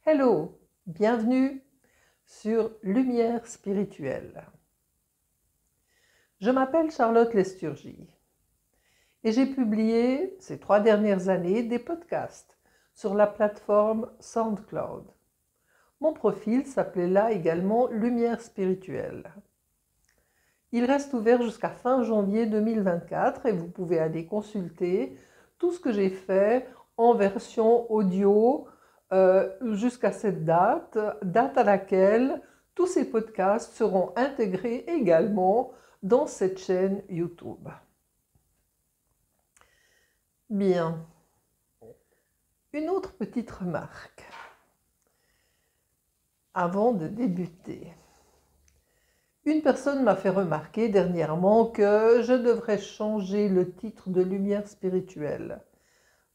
Hello, bienvenue sur Lumière spirituelle. Je m'appelle Charlotte Lesturgie et j'ai publié ces 3 dernières années des podcasts sur la plateforme SoundCloud. Mon profil s'appelait là également Lumière spirituelle. Il reste ouvert jusqu'à fin janvier 2024 et vous pouvez aller consulter tout ce que j'ai fait en version audio jusqu'à cette date à laquelle tous ces podcasts seront intégrés également dans cette chaîne YouTube. Bien. Une autre petite remarque avant de débuter. Une personne m'a fait remarquer dernièrement que je devrais changer le titre de Lumière spirituelle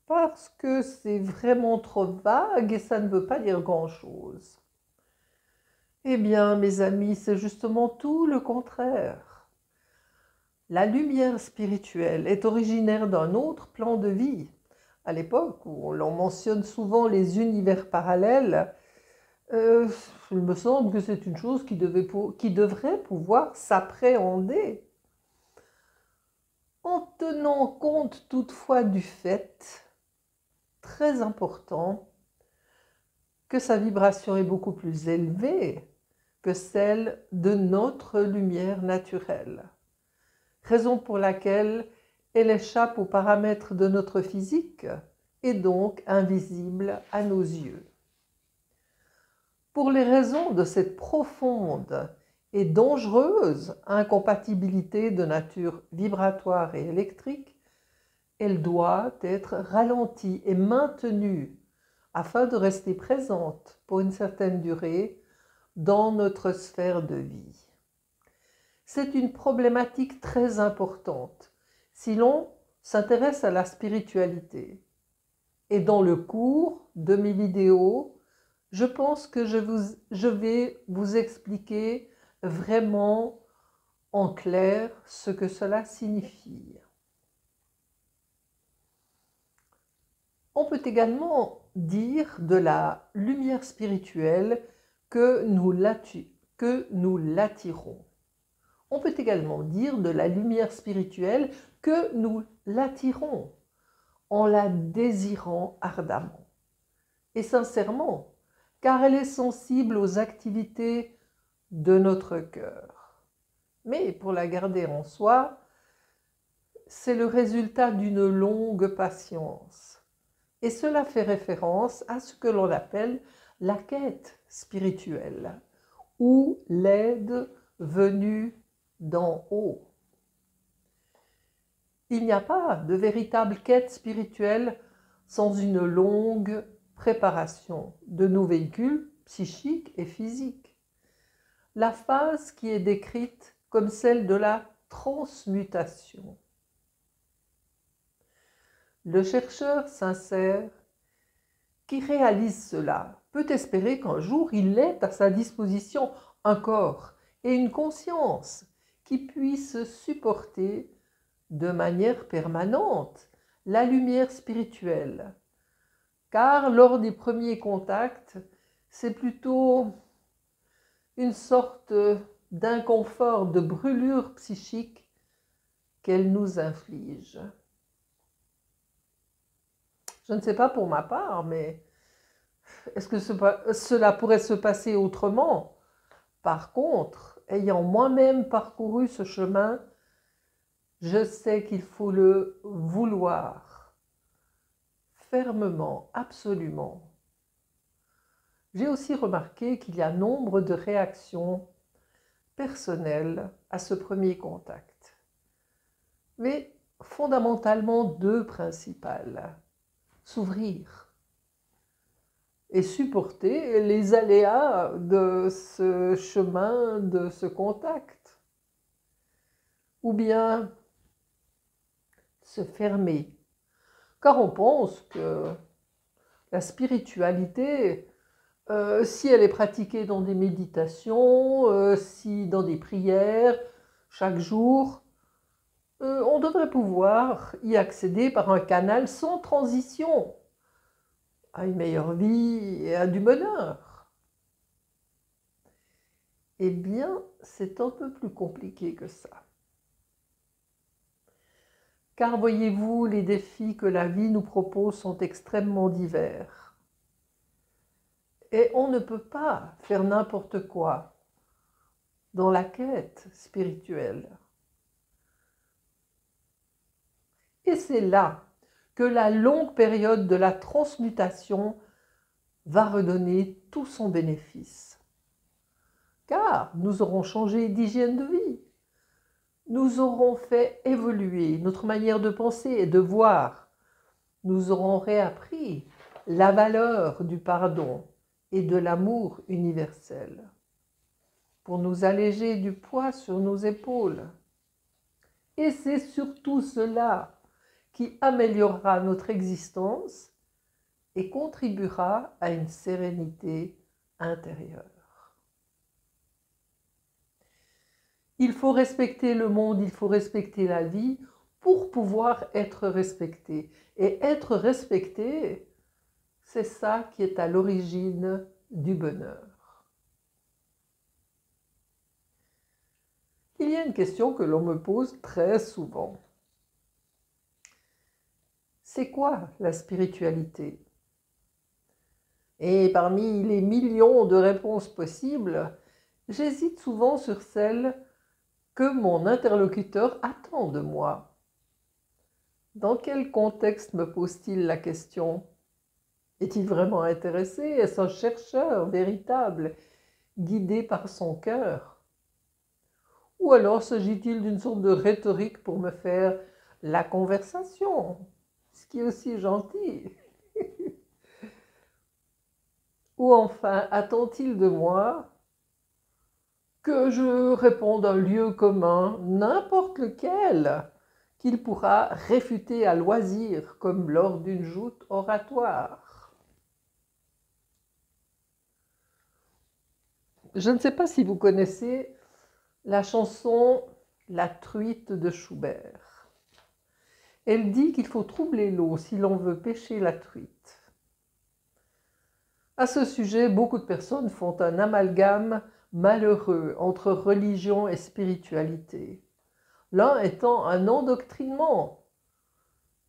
parce que c'est vraiment trop vague et ça ne veut pas dire grand-chose. Eh bien, mes amis, c'est justement tout le contraire. La lumière spirituelle est originaire d'un autre plan de vie. À l'époque où l'on mentionne souvent les univers parallèles, il me semble que c'est une chose qui devrait pouvoir s'appréhender. En tenant compte toutefois du fait, très important, que sa vibration est beaucoup plus élevée que celle de notre lumière naturelle. Raison pour laquelle elle échappe aux paramètres de notre physique et donc invisible à nos yeux. Pour les raisons de cette profonde et dangereuse incompatibilité de nature vibratoire et électrique, elle doit être ralentie et maintenue afin de rester présente pour une certaine durée dans notre sphère de vie. C'est une problématique très importante si l'on s'intéresse à la spiritualité. Et dans le cours de mes vidéos, je pense que je vais vous expliquer vraiment en clair ce que cela signifie. On peut également dire de la lumière spirituelle que nous l'attirons. On peut également dire de la lumière spirituelle que nous l'attirons en la désirant ardemment et sincèrement, car elle est sensible aux activités de notre cœur. Mais pour la garder en soi, c'est le résultat d'une longue patience. Et cela fait référence à ce que l'on appelle la quête spirituelle, ou l'aide venue d'en haut. Il n'y a pas de véritable quête spirituelle sans une longue préparation de nos véhicules psychiques et physiques. La phase qui est décrite comme celle de la transmutation. Le chercheur sincère qui réalise cela peut espérer qu'un jour il ait à sa disposition un corps et une conscience qui puissent supporter de manière permanente la lumière spirituelle. Car lors des premiers contacts, c'est plutôt une sorte d'inconfort, de brûlure psychique qu'elle nous inflige. Je ne sais pas pour ma part, mais est-ce que cela pourrait se passer autrement? Par contre, ayant moi-même parcouru ce chemin, je sais qu'il faut le vouloir fermement, absolument. J'ai aussi remarqué qu'il y a nombre de réactions personnelles à ce premier contact, mais fondamentalement 2 principales. S'ouvrir et supporter les aléas de ce chemin, de ce contact. Ou bien se fermer, car on pense que La spiritualité, si elle est pratiquée dans des méditations, si dans des prières, chaque jour, on devrait pouvoir y accéder par un canal sans transition à une meilleure vie et à du bonheur. Eh bien, c'est un peu plus compliqué que ça. Car voyez-vous, les défis que la vie nous propose sont extrêmement divers. Et on ne peut pas faire n'importe quoi dans la quête spirituelle. Et c'est là que la longue période de la transmutation va redonner tout son bénéfice. Car nous aurons changé d'hygiène de vie. Nous aurons fait évoluer notre manière de penser et de voir. Nous aurons réappris la valeur du pardon et de l'amour universel pour nous alléger du poids sur nos épaules. Et c'est surtout cela qui améliorera notre existence et contribuera à une sérénité intérieure. Il faut respecter le monde, il faut respecter la vie pour pouvoir être respecté. Et être respecté, c'est ça qui est à l'origine du bonheur. Il y a une question que l'on me pose très souvent. C'est quoi la spiritualité? Et parmi les millions de réponses possibles, j'hésite souvent sur celle que mon interlocuteur attend de moi. Dans quel contexte me pose-t-il la question? Est-il vraiment intéressé? Est-ce un chercheur véritable, guidé par son cœur? Ou alors s'agit-il d'une sorte de rhétorique pour me faire la conversation, ce qui est aussi gentil? Ou enfin, attend-il de moi que je réponde à un lieu commun, n'importe lequel, qu'il pourra réfuter à loisir, comme lors d'une joute oratoire? Je ne sais pas si vous connaissez la chanson La truite de Schubert. Elle dit qu'il faut troubler l'eau si l'on veut pêcher la truite. À ce sujet, beaucoup de personnes font un amalgame malheureux entre religion et spiritualité, l'un étant un endoctrinement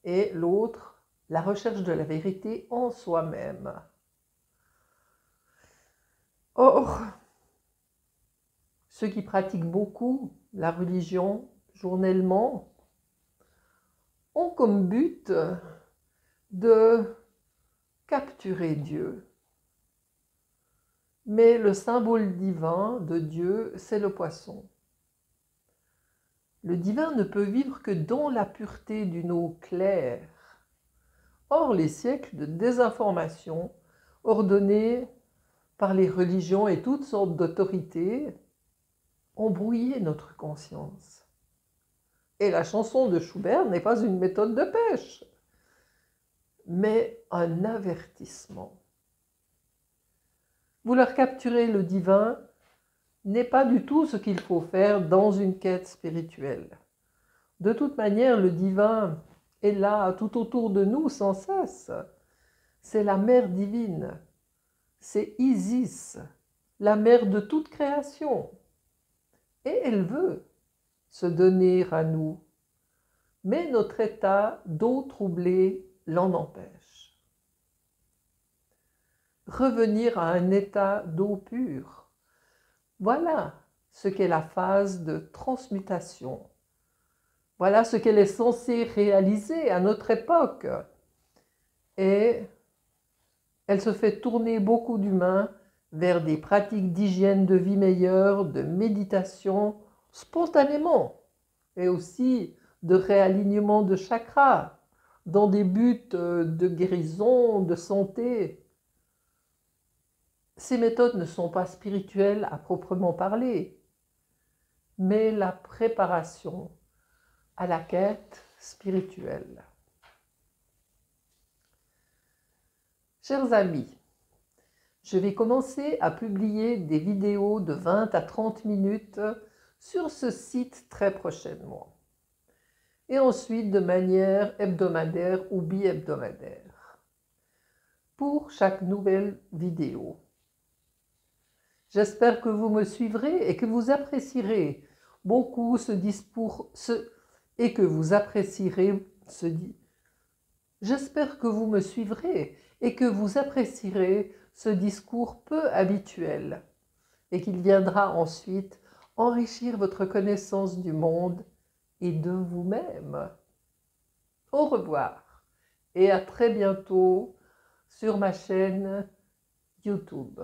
et l'autre la recherche de la vérité en soi-même. Or, ceux qui pratiquent beaucoup la religion journellement ont comme but de capturer Dieu. Mais le symbole divin de Dieu, c'est le poisson. Le divin ne peut vivre que dans la pureté d'une eau claire. Or, les siècles de désinformation ordonnés par les religions et toutes sortes d'autorités ont brouillé notre conscience. Et la chanson de Schubert n'est pas une méthode de pêche, mais un avertissement. Vouloir capturer le divin n'est pas du tout ce qu'il faut faire dans une quête spirituelle. De toute manière, le divin est là, tout autour de nous, sans cesse. C'est la mère divine, c'est Isis, la mère de toute création. Et elle veut se donner à nous, mais notre état d'eau troublée l'en empêche. Revenir à un état d'eau pure, voilà ce qu'est la phase de transmutation. Voilà ce qu'elle est censée réaliser à notre époque. Et elle se fait tourner beaucoup d'humains vers des pratiques d'hygiène de vie meilleure, de méditation, spontanément, et aussi de réalignement de chakras, dans des buts de guérison, de santé. Ces méthodes ne sont pas spirituelles à proprement parler, mais la préparation à la quête spirituelle. Chers amis, je vais commencer à publier des vidéos de 20 à 30 minutes sur ce site très prochainement. Et ensuite de manière hebdomadaire ou bi-hebdomadaire pour chaque nouvelle vidéo. J'espère que vous me suivrez et que vous apprécierez beaucoup ce discours, J'espère que vous me suivrez et que vous apprécierez ce discours peu habituel et qu'il viendra ensuite enrichir votre connaissance du monde et de vous-même. Au revoir et à très bientôt sur ma chaîne YouTube.